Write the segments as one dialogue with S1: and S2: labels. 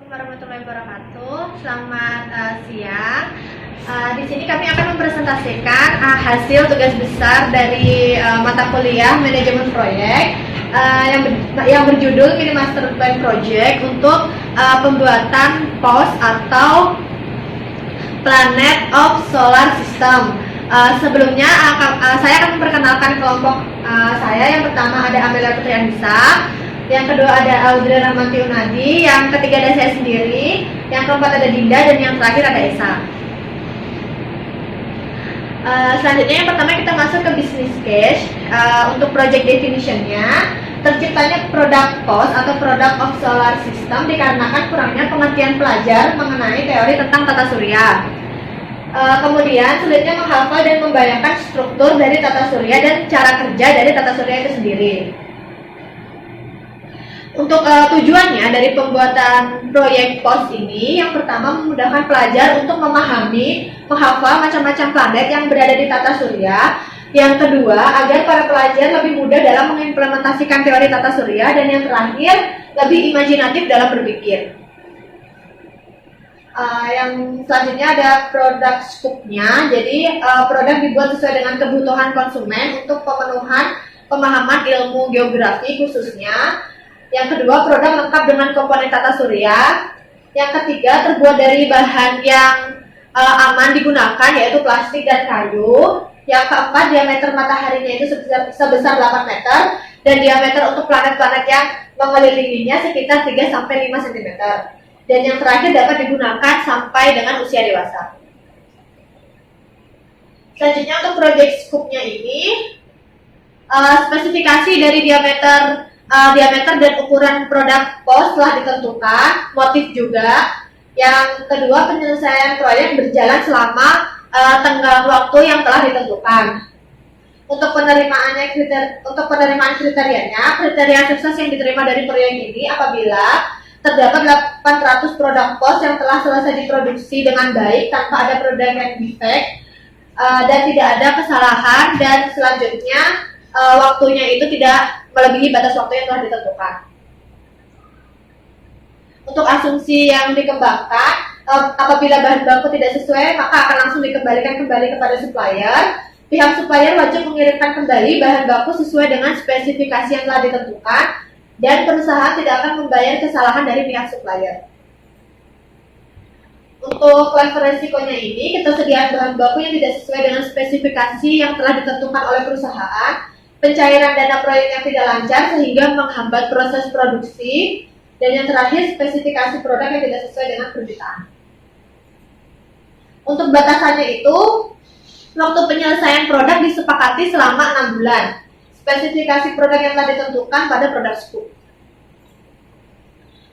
S1: warahmatullahi wabarakatuh. Selamat siang. Di sini kami akan mempresentasikan hasil tugas besar dari mata kuliah manajemen proyek yang berjudul Mini Master Plan Project untuk pembuatan POS atau Planet of Solar System. Sebelumnya saya akan memperkenalkan kelompok saya. Yang pertama ada Amelia Putri Anissa, yang kedua ada Audrey Rahmanti Unadi, yang ketiga ada saya sendiri, yang keempat ada Dinda, dan yang terakhir ada Esa. Selanjutnya yang pertama kita masuk ke business case. Untuk project definition-nya, terciptanya produk POS atau product of solar system dikarenakan kurangnya pengertian pelajar mengenai teori tentang tata surya. Kemudian sulitnya menghafal dan membayangkan struktur dari tata surya dan cara kerja dari tata surya itu sendiri. Untuk tujuannya dari pembuatan proyek POS ini, yang pertama memudahkan pelajar untuk memahami, menghafal macam-macam planet yang berada di tata surya. Yang kedua, agar para pelajar lebih mudah dalam mengimplementasikan teori tata surya. Dan yang terakhir, lebih imajinatif dalam berpikir. Yang selanjutnya ada produk scope-nya. Jadi produk dibuat sesuai dengan kebutuhan konsumen untuk pemenuhan pemahaman ilmu geografi khususnya. Yang kedua, produk lengkap dengan komponen tata surya. Yang ketiga, terbuat dari bahan yang aman digunakan, yaitu plastik dan kayu. Yang keempat, diameter mataharinya itu sebesar 8 meter, dan diameter untuk planet-planet yang mengelilinginya sekitar 3-5 cm. Dan yang terakhir, dapat digunakan sampai dengan usia dewasa. Selanjutnya untuk project scope-nya ini, spesifikasi dari diameter dan ukuran produk POS telah ditentukan, motif juga. Yang kedua, penyelesaian proyek berjalan selama tenggang waktu yang telah ditentukan. Untuk penerimaan kriterianya, kriteria sukses yang diterima dari proyek ini apabila terdapat 800 produk POS yang telah selesai diproduksi dengan baik tanpa ada production defect dan tidak ada kesalahan, dan selanjutnya waktunya itu tidak melebihi batas waktu yang telah ditentukan. Untuk asumsi yang dikembangkan, apabila bahan baku tidak sesuai, maka akan langsung dikembalikan kembali kepada supplier. Pihak supplier wajib mengirimkan kembali bahan baku sesuai dengan spesifikasi yang telah ditentukan, dan perusahaan tidak akan membayar kesalahan dari pihak supplier. Untuk level resikonya ini, ketersediaan bahan baku yang tidak sesuai dengan spesifikasi yang telah ditentukan oleh perusahaan, pencairan dana proyek yang tidak lancar sehingga menghambat proses produksi, dan yang terakhir spesifikasi produk yang tidak sesuai dengan permintaan. Untuk batasannya itu, waktu penyelesaian produk disepakati selama 6 bulan. Spesifikasi produk yang telah ditentukan pada produk scope.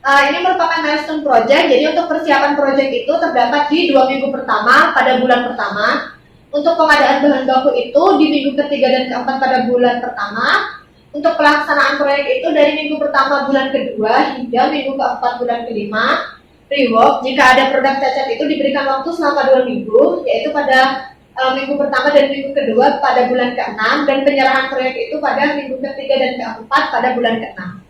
S1: Ini merupakan milestone project, jadi untuk persiapan project itu terdapat di 2 minggu pertama pada bulan pertama. Untuk pengadaan bahan baku itu di minggu ketiga dan keempat pada bulan pertama. Untuk pelaksanaan proyek itu dari minggu pertama bulan kedua hingga minggu keempat bulan kelima. Rework, jika ada produk cacat itu diberikan waktu selama 2 minggu, yaitu pada minggu pertama dan minggu kedua pada bulan ke-6, dan penyerahan proyek itu pada minggu ketiga dan keempat pada bulan ke-6.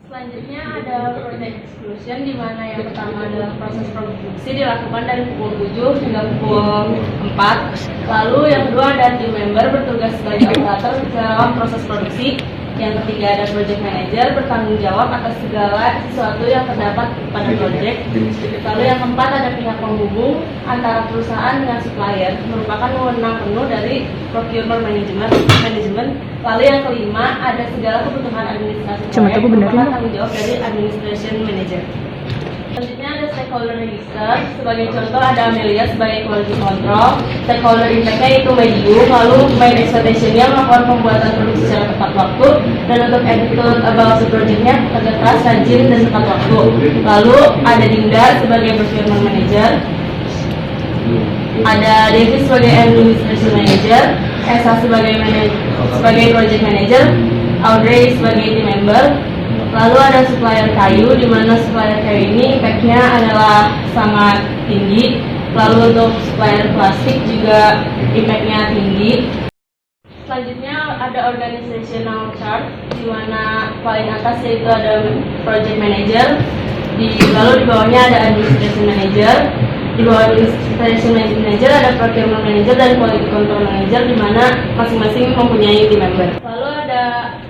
S2: Selanjutnya ada project exclusion, di mana yang pertama adalah proses produksi dilakukan dari pukul 7 hingga pukul 4. Lalu yang kedua ada team member bertugas sebagai operator dalam proses produksi. Yang ketiga ada project manager bertanggung jawab atas segala sesuatu yang terdapat pada project. Lalu yang keempat ada pihak penghubung antara perusahaan dengan supplier, merupakan wewenang penuh dari procurement management. Lalu yang kelima ada segala kebutuhan administrasi proyek, merupakan tanggung jawab dari administration manager. Selanjutnya ada stakeholder register. Sebagai contoh ada Amelia sebagai quality control. Stakeholder impact-nya itu medium. Lalu main expectation-nya melakukan pembuatan produksi secara tepat waktu. Dan untuk attitude about the project-nya kerja keras, rajin, dan tepat waktu. Lalu ada Dinda sebagai procurement manager. Ada Davis sebagai administration manager. Esa sebagai project manager. Audrey sebagai team member. Lalu ada supplier kayu, di mana supplier kayu ini impact-nya adalah sangat tinggi. Lalu untuk supplier plastik juga impact-nya tinggi. Selanjutnya ada organizational chart, di mana paling atas yaitu ada project manager, di Lalu di bawahnya ada administration manager. Di bawah administration manager ada procurement manager dan quality control manager, di mana masing-masing mempunyai team member. Lalu ada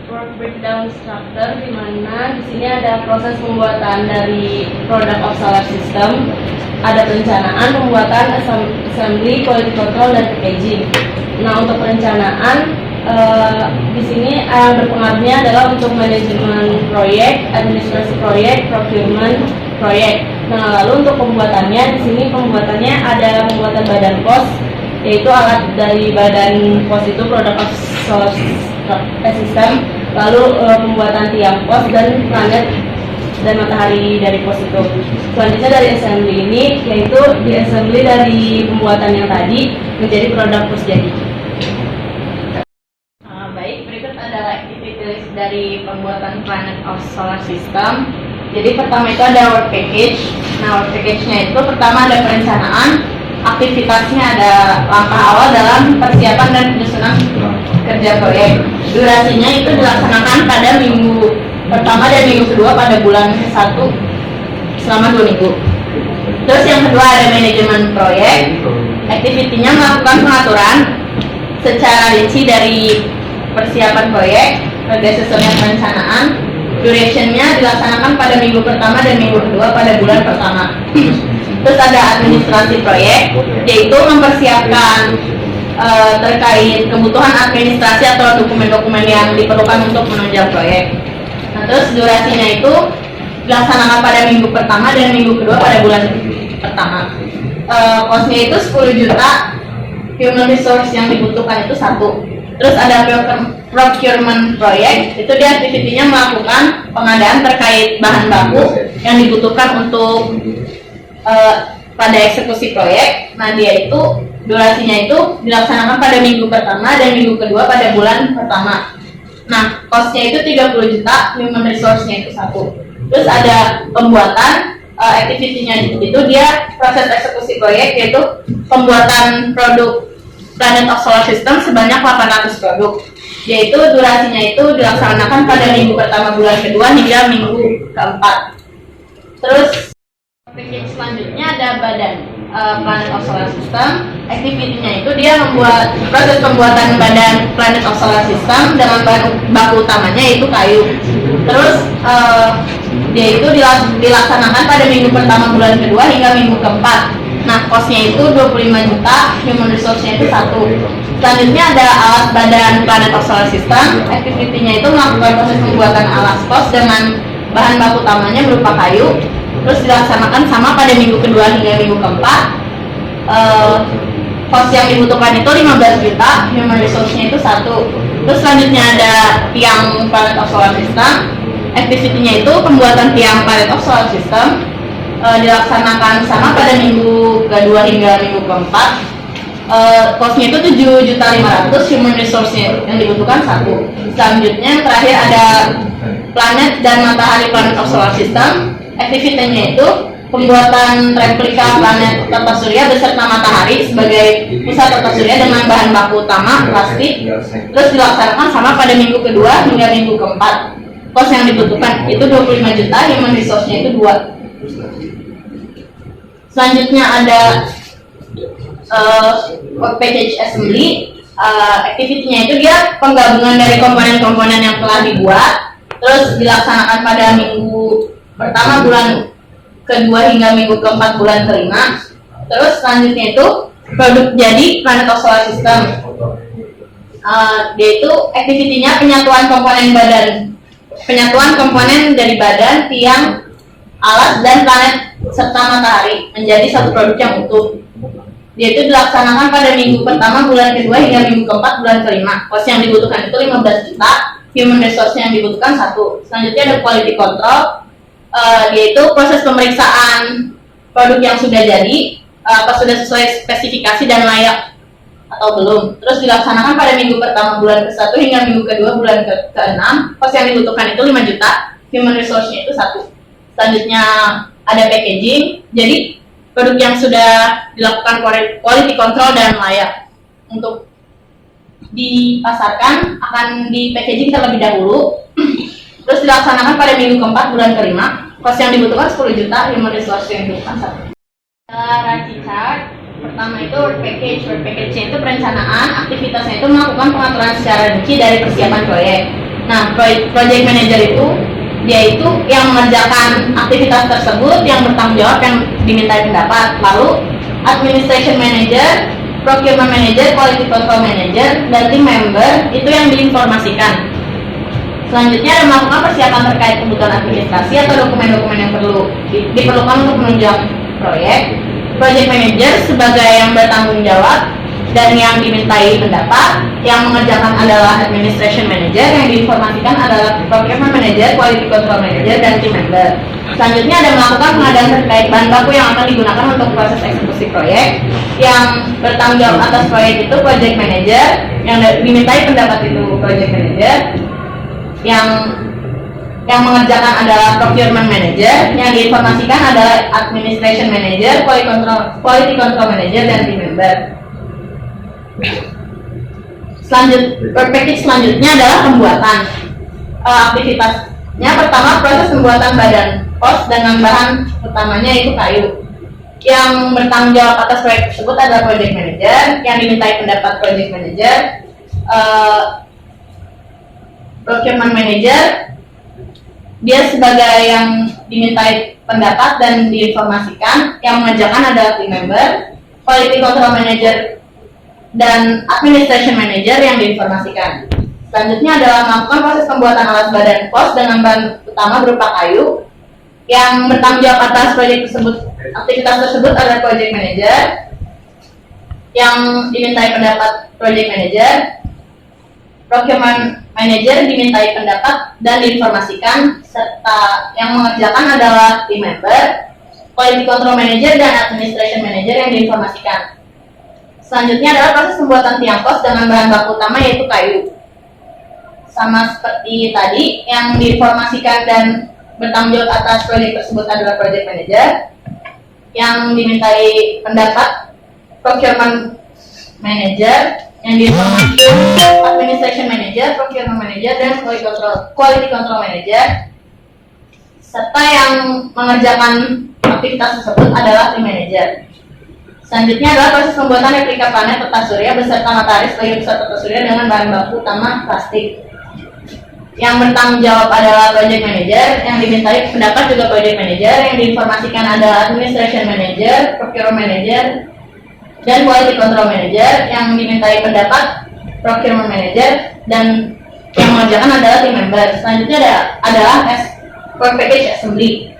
S2: work breakdown structure, di mana di sini ada proses pembuatan dari product of solar system, ada perencanaan, pembuatan, assembly, quality control, dan packaging. Nah, untuk perencanaan di sini berpengaruhnya adalah untuk manajemen proyek, administrasi proyek, procurement proyek. Nah, lalu untuk pembuatannya, di sini pembuatannya ada pembuatan badan pos, yaitu alat dari badan pos itu produk of solar system, lalu pembuatan tiang pos dan planet dan matahari dari pos itu. Selanjutnya dari assembly ini, yaitu di assembly dari pembuatan yang tadi menjadi produk pos jadi. Baik, berikut adalah activities dari pembuatan planet of solar system. Jadi pertama itu ada work package. Nah, work package-nya itu pertama ada perencanaan, aktivitasnya ada langkah awal dalam persiapan dan penyusunan kerja proyek. Durasinya itu dilaksanakan pada minggu pertama dan minggu kedua pada bulan 1 selama 2 minggu. Terus yang kedua ada manajemen proyek. Aktivitinya melakukan pengaturan secara rinci dari persiapan proyek, berdasarkan perencanaan. Durationnya dilaksanakan pada minggu pertama dan minggu kedua pada bulan pertama. Terus ada administrasi proyek, yaitu mempersiapkan terkait kebutuhan administrasi atau dokumen-dokumen yang diperlukan untuk menunjang proyek. Nah, terus durasinya itu dilaksanakan pada minggu pertama dan minggu kedua pada bulan pertama. Costnya itu 10 juta, human resource yang dibutuhkan itu 1. Terus ada procurement proyek, itu dia aktivitinya melakukan pengadaan terkait bahan baku yang dibutuhkan untuk pada eksekusi proyek. Nah, dia itu durasinya itu dilaksanakan pada minggu pertama dan minggu kedua pada bulan pertama. Nah, costnya itu 30 juta, human resource-nya itu 1. Terus ada pembuatan, aktivitinya itu dia proses eksekusi proyek, yaitu pembuatan produk Planet of Solar System sebanyak 800 produk, yaitu durasinya itu dilaksanakan pada minggu pertama bulan kedua hingga minggu keempat. Terus package selanjutnya ada badan Planet of Solar System. Aktivitinya itu dia membuat proses pembuatan badan Planet of Solar System dengan bahan baku utamanya yaitu kayu. Terus dia itu dilaksanakan pada minggu pertama bulan kedua hingga minggu keempat. Nah, costnya itu 25 juta, human resource-nya itu 1. Selanjutnya ada alat badan Planet of Solar System. Aktivitinya itu melakukan proses pembuatan alat pos dengan bahan baku utamanya berupa kayu. Terus dilaksanakan sama pada minggu kedua hingga minggu keempat. Cost yang dibutuhkan itu 15 juta, human resource-nya itu 1. Terus selanjutnya ada tiang Planet of Solar System. Aktivitinya itu pembuatan tiang Planet of Solar System. Dilaksanakan sama pada minggu kedua hingga minggu keempat. Costnya itu 7.500.000, human resource-nya yang dibutuhkan 1. Selanjutnya yang terakhir ada planet dan matahari Planet of Solar System. Aktivitinya itu pembuatan replika planet tata surya beserta matahari sebagai pusat tata surya dengan bahan baku utama plastik. Terus dilaksanakan sama pada minggu kedua hingga minggu keempat. Cost yang dibutuhkan itu 25 juta, human resource-nya itu 2. Selanjutnya ada work package assembly. Aktivitinya itu dia penggabungan dari komponen-komponen yang telah dibuat, terus dilaksanakan pada minggu pertama bulan kedua hingga minggu keempat bulan kelima. Terus selanjutnya itu produk jadi Planet of Solar System. Dia itu aktivitinya penyatuan komponen dari badan, tiang, alat, dan planet serta matahari menjadi satu produk yang utuh. Dia itu dilaksanakan pada minggu pertama bulan kedua hingga minggu keempat bulan kelima. Cost yang dibutuhkan itu 15 juta, human resource yang dibutuhkan 1. Selanjutnya ada quality control. Yaitu proses pemeriksaan produk yang sudah jadi, apa sudah sesuai spesifikasi dan layak atau belum. Terus dilaksanakan pada minggu pertama bulan ke-1 hingga minggu kedua bulan ke-6. Cost yang dibutuhkan itu 5 juta, human resource-nya itu 1. Selanjutnya ada packaging. Jadi produk yang sudah dilakukan quality control dan layak untuk dipasarkan akan di packaging terlebih dahulu. Terus dilaksanakan pada minggu keempat bulan kelima. Cost yang dibutuhkan 10 juta, human resource yang dibutuhkan 1. Raci chart pertama itu work package. Work package-nya itu perencanaan, aktivitasnya itu melakukan pengaturan secara rinci dari persiapan proyek. Nah, project manager itu dia itu yang mengerjakan aktivitas tersebut, yang bertanggung jawab, yang dimintai pendapat. Lalu administration manager, procurement manager, quality control manager, dan team member itu yang diinformasikan. Selanjutnya ada melakukan persiapan terkait kebutuhan administrasi atau dokumen-dokumen yang diperlukan untuk menunjang proyek. Project manager sebagai yang bertanggung jawab dan yang dimintai pendapat. Yang mengerjakan adalah administration manager, yang diinformasikan adalah procurement manager, quality control manager, dan team member. Selanjutnya ada melakukan pengadaan terkait bahan baku yang akan digunakan untuk proses eksekusi proyek. Yang bertanggung jawab atas proyek itu project manager, yang dimintai pendapat itu project manager. Yang mengerjakan adalah procurement manager, yang diinformasikan adalah administration manager, quality control manager, dan team member. Work package selanjutnya adalah pembuatan. Aktivitasnya pertama proses pembuatan badan pos dengan bahan utamanya itu kayu. Yang bertanggung jawab atas proyek tersebut adalah project manager, yang dimintai pendapat project manager. Procurement manager dia sebagai yang dimintai pendapat dan diinformasikan. Yang mengerjakan adalah team member. Quality control manager dan administration manager yang diinformasikan. Selanjutnya adalah melakukan proses pembuatan alat badan pos dengan bahan utama berupa kayu. Yang bertanggung jawab atas proyek tersebut, aktivitas tersebut adalah project manager. Yang dimintai pendapat project manager. Procurement manager dimintai pendapat dan diinformasikan, serta yang mengerjakan adalah team member, quality control manager, dan administration manager yang diinformasikan. Selanjutnya adalah proses pembuatan tiang pos dengan bahan baku utama yaitu kayu. Sama seperti tadi, yang diinformasikan dan bertanggung jawab atas proyek tersebut adalah project manager. Yang dimintai pendapat procurement manager, yang diinformasikan administration manager, procurement manager, dan quality control manager, serta yang mengerjakan aktivitas tersebut adalah team manager. Selanjutnya adalah proses pembuatan replika planet peta surya beserta matahari sebagai pusat peta surya dengan bahan baku utama plastik. Yang bertanggung jawab adalah project manager, yang dimintai pendapat juga project manager, yang diinformasikan adalah administration manager, procurement manager, dan quality control manager. Yang dimintai pendapat procurement manager, dan yang mengerjakan adalah team member. Selanjutnya adalah work package assembly.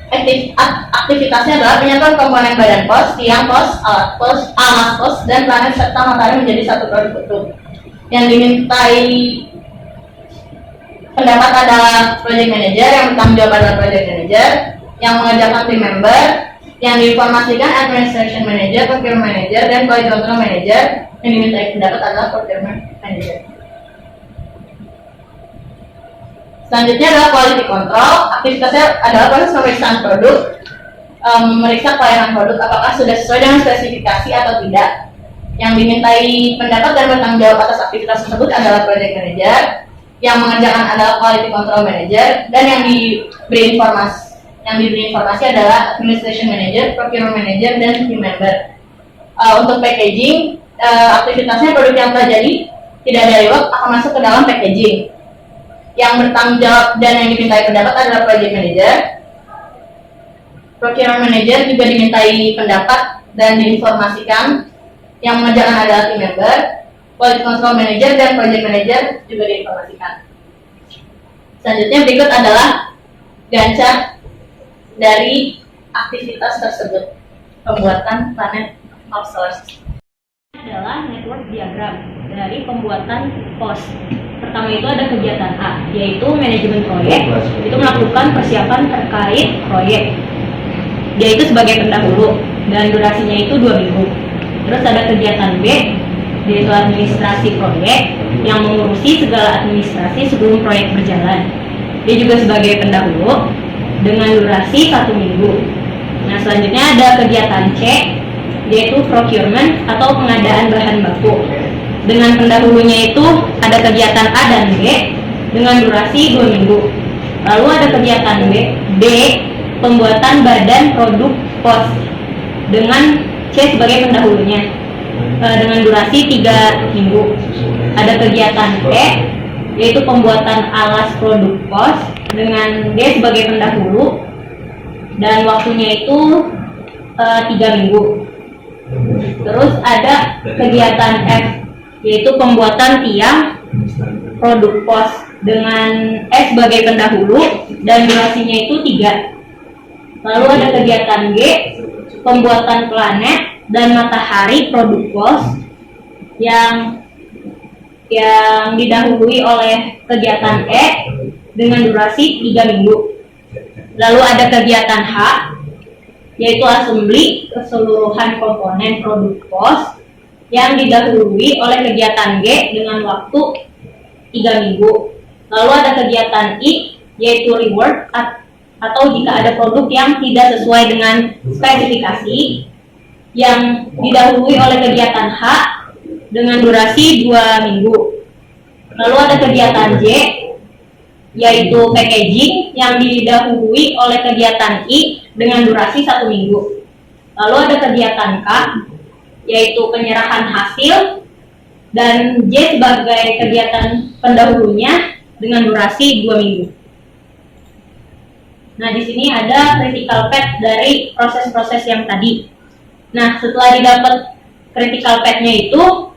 S2: Aktivitasnya adalah penyatuan komponen badan pos, tiang pos, alat pos, dan planet serta matahari menjadi satu produk utuh. Yang dimintai pendapat adalah project manager, yang bertanggung jawab adalah project manager, yang mengerjakan team member, yang diinformasikan administration manager, procurement manager, dan quality control manager. Yang dimintai pendapat adalah procurement manager. Selanjutnya adalah quality control. Aktivitasnya adalah proses pemeriksaan produk, memeriksa pelayanan produk apakah sudah sesuai dengan spesifikasi atau tidak. Yang dimintai pendapat dan bertanggung jawab atas aktivitas tersebut adalah project manager, yang mengerjakan adalah quality control manager, dan yang diberi informasi adalah administration manager, procurement manager, dan team member. Untuk packaging, aktivitasnya produk yang telah jadi tidak ada reward akan masuk ke dalam packaging. Yang bertanggung jawab dan yang dimintai pendapat adalah project manager. Procurement manager juga dimintai pendapat dan diinformasikan. Yang mengerjakan adalah team member. Quality control manager dan project manager juga diinformasikan. Selanjutnya berikut adalah Gantt chart dari aktivitas tersebut. Pembuatan planet of solar system adalah network diagram dari pembuatan pos. Pertama itu ada kegiatan A, yaitu manajemen proyek. Itu melakukan persiapan terkait proyek. Dia itu sebagai pendahulu dan durasinya itu 2 minggu. Terus ada kegiatan B, yaitu administrasi proyek, yang mengurusi segala administrasi sebelum proyek berjalan. Dia juga sebagai pendahulu dengan durasi 1 minggu. Nah, selanjutnya ada kegiatan C, yaitu procurement atau pengadaan bahan baku. Dengan pendahulunya itu ada kegiatan A dan B dengan durasi 2 minggu. Lalu ada kegiatan D,
S3: pembuatan badan produk POS dengan C sebagai pendahulunya dengan durasi 3 minggu. Ada kegiatan E, yaitu pembuatan alas produk POS dengan D sebagai pendahulu dan waktunya itu 3 minggu. Terus ada kegiatan F, yaitu pembuatan tiang produk POS dengan S sebagai pendahulu dan durasinya itu 3. Lalu ada kegiatan G, pembuatan planet dan matahari produk POS yang didahului oleh kegiatan E dengan durasi 3 minggu. Lalu ada kegiatan H, yaitu assembly keseluruhan komponen produk POS yang didahului oleh kegiatan G dengan waktu 3 minggu. Lalu ada kegiatan I, yaitu reward atau jika ada produk yang tidak sesuai dengan spesifikasi yang didahului oleh kegiatan H dengan durasi 2 minggu. Lalu ada kegiatan J, yaitu packaging yang didahului oleh kegiatan I dengan durasi 1 minggu. Lalu ada kegiatan K, yaitu penyerahan hasil, dan J sebagai kegiatan pendahulunya dengan durasi 2 minggu. Nah, di sini ada critical path dari proses-proses yang tadi. Nah, setelah didapat critical path-nya itu,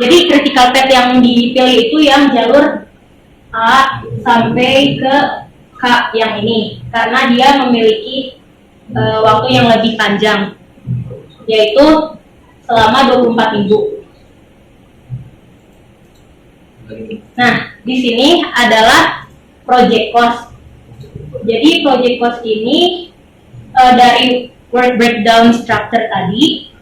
S3: jadi critical path yang dipilih itu yang jalur A sampai ke K yang ini, karena dia memiliki waktu yang lebih panjang, yaitu selama 24 minggu. Nah, di sini adalah project cost. Jadi project cost ini dari work breakdown structure tadi,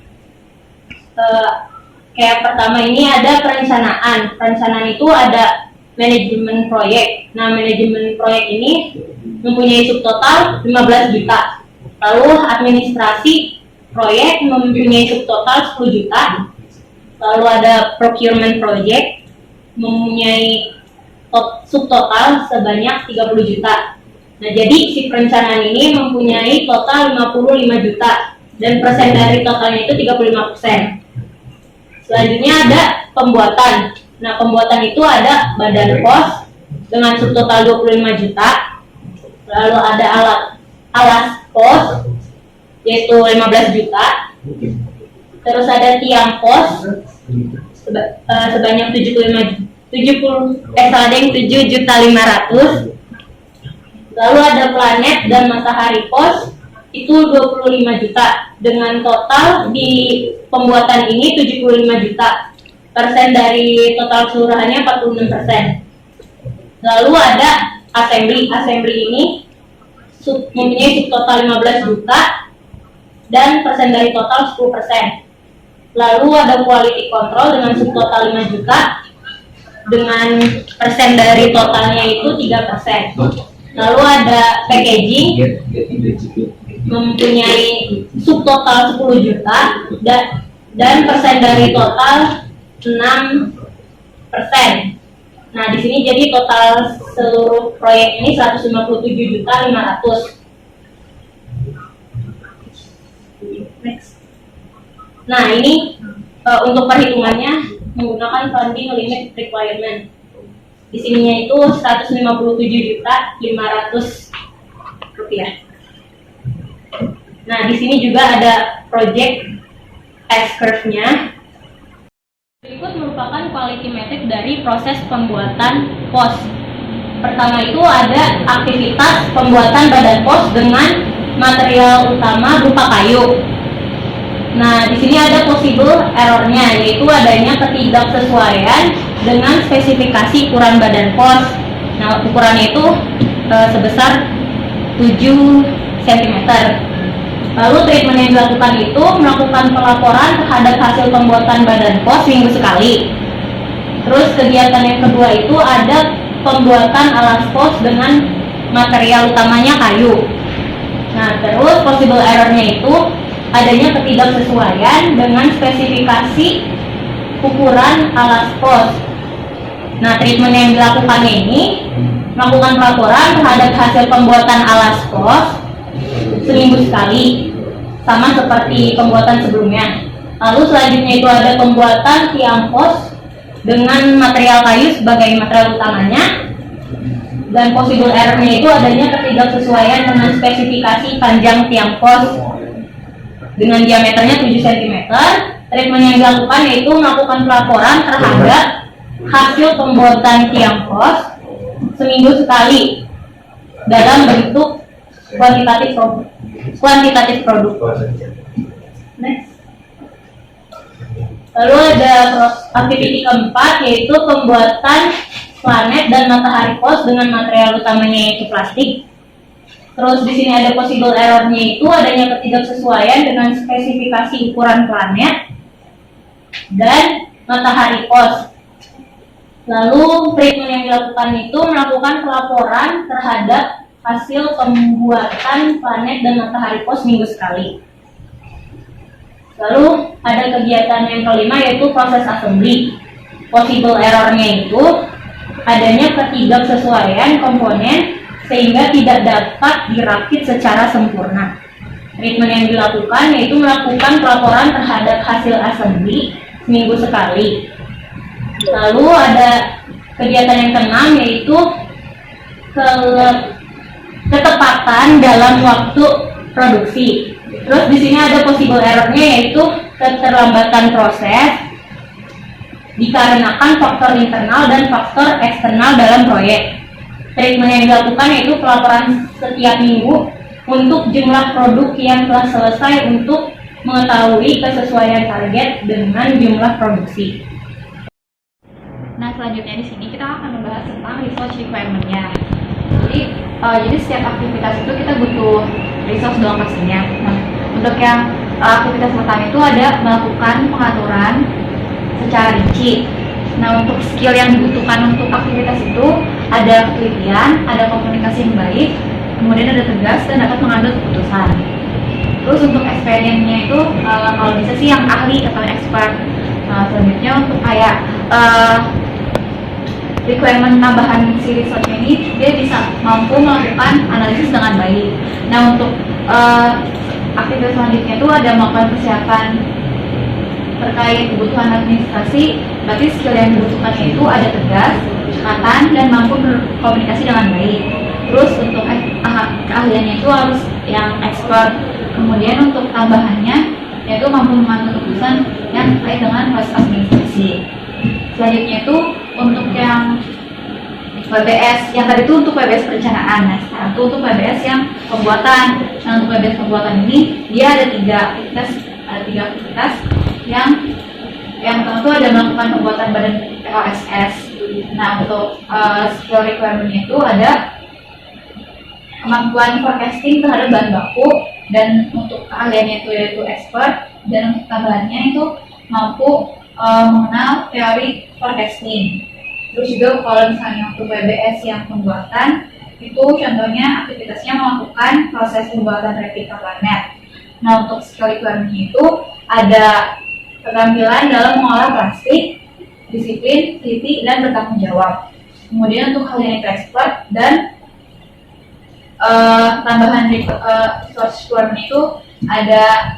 S3: kayak pertama ini ada perencanaan. Perencanaan itu ada manajemen proyek. Nah, manajemen proyek ini mempunyai subtotal 15 juta. Lalu administrasi proyek mempunyai subtotal 10 juta. Lalu ada procurement project mempunyai subtotal sebanyak 30 juta. Nah, jadi si perencanaan ini mempunyai total 55 juta dan persen dari totalnya itu 35%. Selanjutnya ada pembuatan. Nah, pembuatan itu ada badan POS dengan subtotal 25 juta. Lalu ada alas POS yaitu 15 juta. Terus ada tiang POS sebanyak 7.500.000. Lalu ada planet dan matahari POS itu 25 juta dengan total di pembuatan ini 75 juta. Persen dari total keseluruhannya 46%. Lalu ada assembly. Assembly ini mempunyai subtotal 15 juta dan persen dari total 10%. Lalu ada quality control dengan subtotal 5 juta dengan persen dari totalnya itu 3%. Lalu ada packaging mempunyai subtotal 10 juta dan persen dari total 6%. Nah, di sini jadi total seluruh proyek ini 157.500.000. Next. Nah, ini untuk perhitungannya menggunakan funding limit requirement. Di sininya itu 157.500.000 rupiah. Nah, di sini juga ada project S-curve-nya. Berikut merupakan quality metric dari proses pembuatan POS. Pertama itu ada aktivitas pembuatan badan POS dengan material utama berupa kayu. Nah, di sini ada possible error-nya, yaitu adanya ketidaksesuaian dengan spesifikasi ukuran badan POS. Nah, ukurannya itu sebesar 7 cm. Lalu treatment yang dilakukan itu melakukan pelaporan terhadap hasil pembuatan badan POS minggu sekali. Terus kegiatan yang kedua itu ada pembuatan alas POS dengan material utamanya kayu. Nah, terus possible error-nya itu adanya ketidaksesuaian dengan spesifikasi ukuran alas POS. Nah, treatment yang dilakukannya ini melakukan pelaporan terhadap hasil pembuatan alas POS seminggu sekali, sama seperti pembuatan sebelumnya. Lalu selanjutnya itu ada pembuatan tiang pos dengan material kayu sebagai material utamanya, dan possible error-nya itu adanya ketidaksesuaian dengan spesifikasi panjang tiang pos dengan diameternya 7 cm. Treatment yang dilakukan yaitu melakukan pelaporan terhadap hasil pembuatan tiang pos seminggu sekali dalam bentuk kuantitatif produk. Next. Lalu ada aktiviti keempat yaitu pembuatan planet dan matahari pos dengan material utamanya yaitu plastik. Terus di sini ada possible error-nya itu adanya ketidaksesuaian dengan spesifikasi ukuran planet dan matahari pos. Lalu treatment yang dilakukan itu melakukan pelaporan terhadap hasil pembuatan planet dan matahari pos minggu sekali. Lalu ada kegiatan yang kelima yaitu proses assembly. Possible error-nya itu adanya ketidaksesuaian komponen sehingga tidak dapat dirakit secara sempurna. Treatment yang dilakukan yaitu melakukan pelaporan terhadap hasil assembly seminggu sekali. Lalu ada kegiatan yang keenam yaitu ketepatan dalam waktu produksi. Terus di sini ada possible error-nya yaitu keterlambatan proses dikarenakan faktor internal dan faktor eksternal dalam proyek. Treatment yang dilakukan yaitu pelaporan setiap minggu untuk jumlah produk yang telah selesai untuk mengetahui kesesuaian target dengan jumlah produksi.
S4: Nah, selanjutnya di sini kita akan membahas tentang resource requirement-nya. Jadi setiap aktivitas itu kita butuh resource dong pastinya. Nah, untuk yang aktivitas pertama itu ada melakukan pengaturan secara rinci. Nah, untuk skill yang dibutuhkan untuk aktivitas itu ada ketelitian, ada komunikasi yang baik, kemudian ada tegas dan dapat mengambil keputusan. Terus untuk experience-nya itu kalau bisa sih yang ahli atau expert. Nah, selanjutnya untuk kayak requirement tambahan si resource ini, dia bisa mampu melakukan analisis dengan baik. Nah, untuk aktivitas selanjutnya itu ada melakukan persiapan terkait kebutuhan administrasi. Berarti skill yang dibutuhkan itu ada tegas, cekatan, dan mampu berkomunikasi dengan baik. Terus untuk keahliannya itu harus yang expert. Kemudian untuk tambahannya yaitu mampu mengambil keputusan yang terkait dengan proses administrasi. Selanjutnya itu untuk yang PBS, yang tadi itu untuk PBS perencanaan. Nah, sekarang itu untuk PBS yang pembuatan. Nah, untuk PBS pembuatan ini dia ada tiga aktivitas. Yang pertama itu ada melakukan pembuatan badan POSS. Nah, untuk skill requirement-nya itu ada kemampuan forecasting terhadap bahan baku, dan untuk keahliannya itu yaitu expert, dan untuk tambahannya itu mampu mengenal teori forecasting. Terus juga kalau misalnya untuk PBS yang pembuatan itu contohnya aktivitasnya melakukan proses pembuatan replika planet. Nah, untuk skill requirement-nya itu ada keterampilan dalam mengolah plastik, disiplin, teliti, dan bertanggung jawab. Kemudian untuk keahlian itu expert, dan tambahan resource requirement itu ada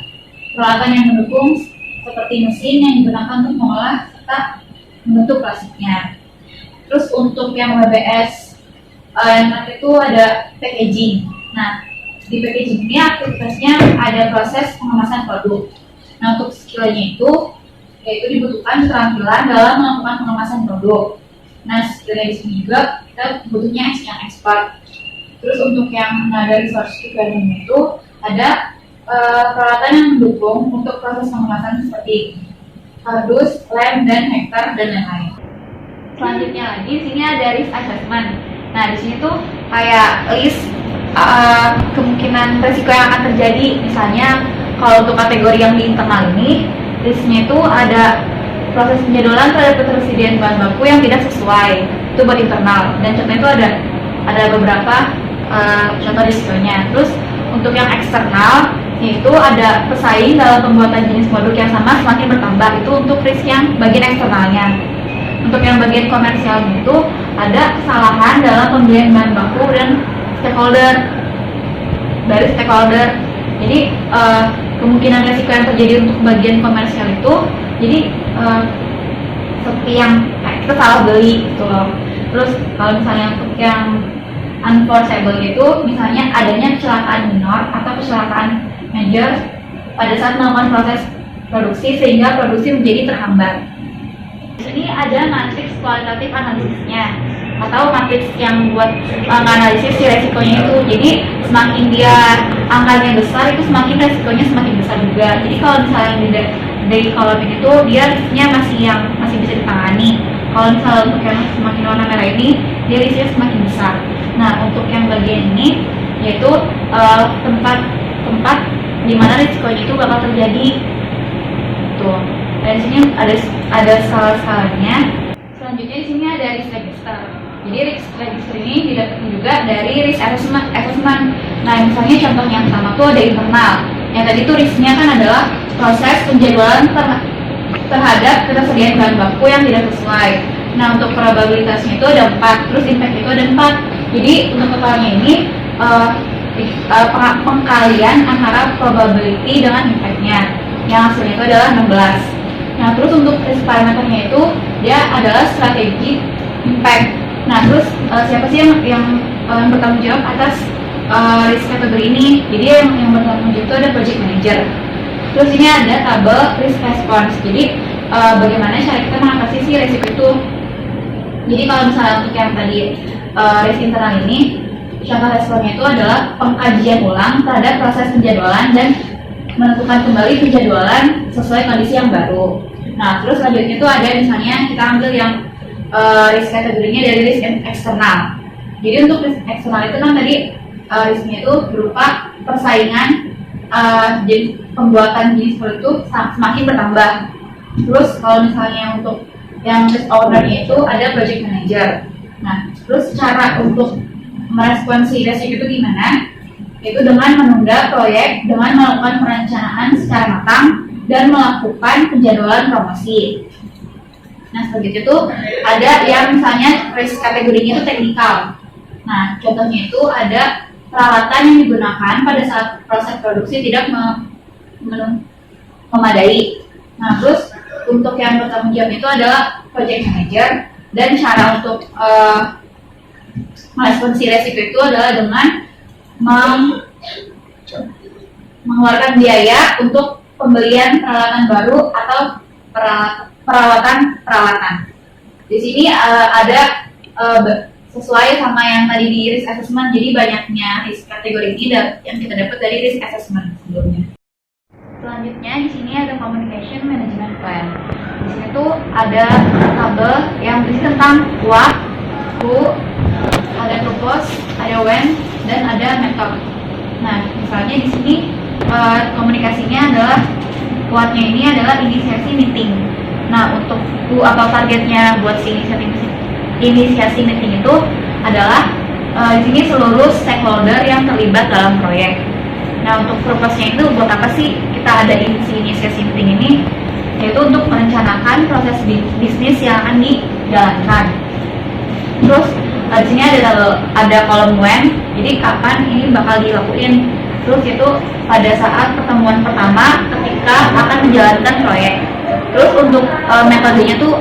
S4: peralatan yang mendukung seperti mesin yang digunakan untuk mengolah serta membentuk plastiknya. Terus untuk yang WBS yang terakhir itu ada packaging. Nah, di packaging ini aktivitasnya ada proses pengemasan produk. Nah, untuk skillnya itu yaitu dibutuhkan keterampilan dalam melakukan pengemasan produk. Nah, skillnya di sini juga kita butuhnya yang expert. Terus untuk yang dari resource requirement itu ada peralatan yang mendukung untuk proses pengemasan seperti kardus, lem, dan hektar, dan lain-lain. Selanjutnya lagi di sini ada risk assessment. Nah, di sini tuh kayak list kemungkinan risiko yang akan terjadi. Misalnya kalau untuk kategori yang di internal ini, risknya itu ada proses penjadwalan terhadap ketersediaan bahan baku yang tidak sesuai. Itu buat internal. Dan contohnya itu ada beberapa contoh risikonya. Terus untuk yang eksternal yaitu ada pesaing dalam pembuatan jenis produk yang sama semakin bertambah. Itu untuk risk yang bagian eksternalnya. Untuk yang bagian komersialnya itu ada kesalahan dalam pembelian bahan baku dan stakeholder. dari stakeholder. Jadi kemungkinan resiko yang terjadi untuk bagian komersial itu, jadi seperti yang kita salah beli gitu loh. Terus kalau misalnya untuk yang unforeseeable itu, misalnya adanya kecelakaan minor atau kecelakaan major pada saat melakukan proses produksi sehingga produksi menjadi terhambat. Di sini ada matriks kualitatif analisisnya atau matriks yang buat menganalisis si resikonya itu. Jadi semakin dia angkanya besar itu semakin resikonya semakin besar juga. Jadi kalau misalnya dari kolom ini tuh dia risknya masih bisa ditangani. Kalau misalnya untuk yang semakin warna merah ini dia risknya semakin besar. Nah untuk yang bagian ini yaitu tempat di mana risikonya itu bakal terjadi. Tuh. Dan di sini ada skala-skalanya. Selanjutnya di sini ada risk register. Jadi risk register ini didapatkan juga dari risk assessment. Nah, misalnya contoh yang pertama tuh ada internal. Yang tadi tuh risknya kan adalah proses penjadwalan terhadap ketersediaan bahan baku yang tidak sesuai. Nah, untuk probabilitasnya itu ada 4, terus impact itu ada 4. Jadi untuk totalnya ini pengkalian antara probability dengan impact-nya. Yang hasilnya itu adalah 16. Nah, terus untuk risk parameternya itu dia adalah strategi impact. Nah, terus siapa sih yang bertanggung jawab atas risk kategori ini? Jadi yang bertanggung jawab itu ada project manager. Terus ini ada tabel risk response. Jadi bagaimana cara kita mengatasi si risiko itu? Jadi kalau misalnya untuk yang tadi risk internal ini, contoh responnya itu adalah pengkajian ulang terhadap proses penjadwalan dan menentukan kembali penjadwalan sesuai kondisi yang baru. Nah, terus selanjutnya itu ada misalnya kita ambil yang risk kategorinya dari risk eksternal. Jadi untuk risk eksternal itu kan tadi risknya itu berupa persaingan pembuatan jenis produk itu semakin bertambah. Terus kalau misalnya untuk yang risk owner-nya itu ada project manager. Nah, terus cara untuk meresponsi risiko itu gimana? Itu dengan menunda proyek, dengan melakukan perencanaan secara matang dan melakukan penjadwalan promosi. Nah, selanjutnya itu ada yang misalnya risk kategorinya itu teknikal. Nah, contohnya itu ada peralatan yang digunakan pada saat proses produksi tidak memadai. Nah, terus untuk yang bertanggung jawab itu adalah project manager, dan cara untuk meresponsi risiko itu adalah dengan mengeluarkan biaya untuk pembelian peralatan baru atau perawatan. Di sini ada sesuai sama yang tadi di risk assessment, jadi banyaknya risk kategori ini yang kita dapat dari risk assessment sebelumnya. Selanjutnya di sini ada communication management plan. Di sini tuh ada tabel yang berisi tentang what, who, ada purpose, ada when, dan ada method. Nah, misalnya di sini komunikasinya adalah what-nya ini adalah inisiasi meeting. Nah, untuk who atau targetnya buat si inisiasi meeting itu adalah di sini seluruh stakeholder yang terlibat dalam proyek. Nah, untuk purpose-nya itu buat apa sih kita ada inisiasi meeting ini? Yaitu untuk merencanakan proses bisnis yang akan dijalankan. Terus di sini ada kolom when, jadi kapan ini bakal dilakuin. Terus itu pada saat pertemuan pertama ketika akan menjalankan proyek. Terus untuk metodenya tuh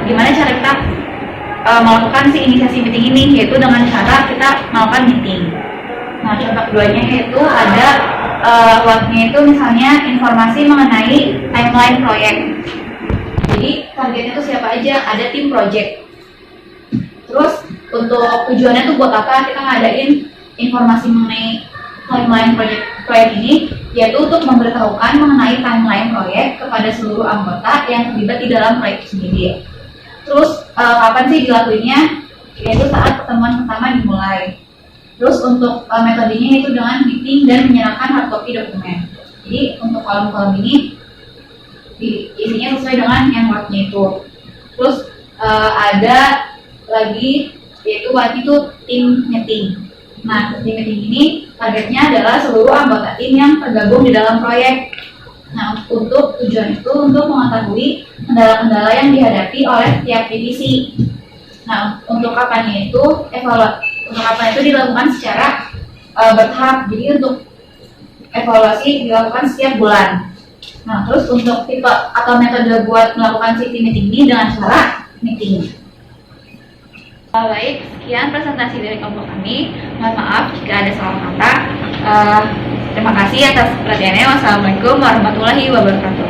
S4: gimana cara kita melakukan si inisiasi meeting ini, yaitu dengan cara kita melakukan meeting. Nah, contoh keduanya yaitu ada what-nya itu misalnya informasi mengenai timeline proyek. Jadi targetnya tuh siapa aja, ada tim project. Terus untuk tujuannya tuh buat apa kita ngadain informasi mengenai timeline proyek ini, yaitu untuk memberitahukan mengenai timeline proyek kepada seluruh anggota yang terlibat di dalam proyek sendiri. Terus kapan sih dilakuinnya? Yaitu saat pertemuan pertama dimulai. Terus untuk metodenya itu dengan meeting dan menyerahkan hard copy dokumen. Jadi untuk kolom-kolom ini isinya sesuai dengan yang what-nya itu. Terus ada lagi yaitu what itu tim meeting. Nah, tim meeting ini targetnya adalah seluruh anggota tim yang tergabung di dalam proyek. Nah, untuk tujuan itu untuk mengetahui kendala-kendala yang dihadapi oleh tiap divisi. Nah, untuk kapannya itu dilakukan secara bertahap. Jadi untuk evaluasi dilakukan setiap bulan. Nah, terus untuk tipe atau metode buat melakukan city meeting ini dengan cara meeting. Baik, sekian presentasi dari kelompok kami. Mohon maaf jika ada salah kata. Terima kasih atas perhatiannya. Wassalamualaikum warahmatullahi wabarakatuh.